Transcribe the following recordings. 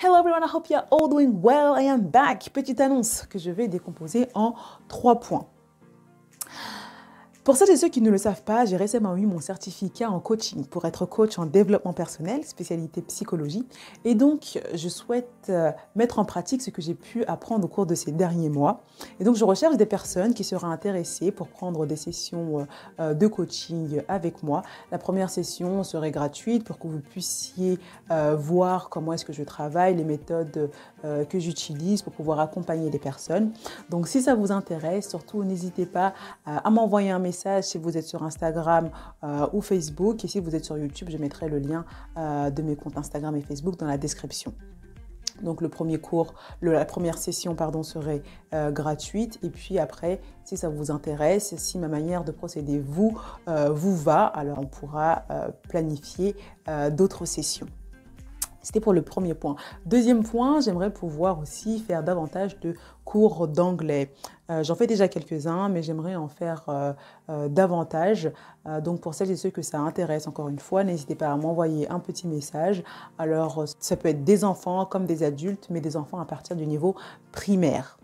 Hello everyone, I hope you're all doing well. I am back. Petite annonce que je vais décomposer en 3 points. Pour celles et ceux qui ne le savent pas, j'ai récemment eu mon certificat en coaching pour être coach en développement personnel, spécialité psychologie. Et donc, je souhaite mettre en pratique ce que j'ai pu apprendre au cours de ces derniers mois. Et donc, je recherche des personnes qui seraient intéressées pour prendre des sessions de coaching avec moi. La première session serait gratuite pour que vous puissiez voir comment est-ce que je travaille, les méthodes que j'utilise pour pouvoir accompagner les personnes. Donc, si ça vous intéresse, surtout n'hésitez pas à m'envoyer un message si vous êtes sur Instagram ou Facebook. Et si vous êtes sur YouTube, je mettrai le lien de mes comptes Instagram et Facebook dans la description. Donc le premier cours, la première session serait gratuite. Et puis après, si ça vous intéresse, si ma manière de procéder vous va, alors on pourra planifier d'autres sessions. C'était pour le premier point. Deuxième point, j'aimerais pouvoir aussi faire davantage de cours d'anglais. J'en fais déjà quelques-uns, mais j'aimerais en faire davantage. Donc pour celles et ceux que ça intéresse, encore une fois, n'hésitez pas à m'envoyer un petit message. Alors ça peut être des enfants comme des adultes, mais des enfants à partir du niveau primaire.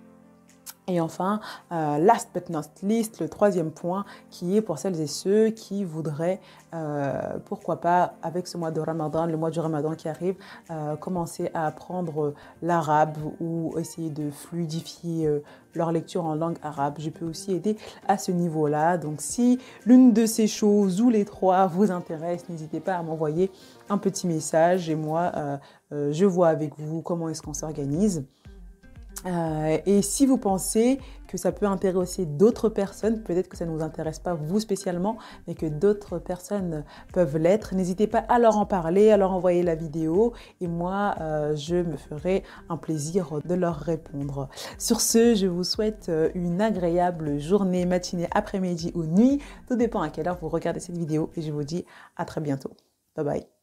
Et enfin, last but not least, le troisième point qui est pour celles et ceux qui voudraient, pourquoi pas, avec ce mois de Ramadan, le mois du Ramadan qui arrive, commencer à apprendre l'arabe ou essayer de fluidifier leur lecture en langue arabe. Je peux aussi aider à ce niveau-là. Donc si l'une de ces choses ou les trois vous intéresse, n'hésitez pas à m'envoyer un petit message et moi, je vois avec vous comment est-ce qu'on s'organise. Et si vous pensez que ça peut intéresser d'autres personnes, peut-être que ça ne vous intéresse pas vous spécialement, mais que d'autres personnes peuvent l'être, n'hésitez pas à leur en parler, à leur envoyer la vidéo et moi, je me ferai un plaisir de leur répondre. Sur ce, je vous souhaite une agréable journée, matinée, après-midi ou nuit. Tout dépend à quelle heure vous regardez cette vidéo et je vous dis à très bientôt. Bye bye.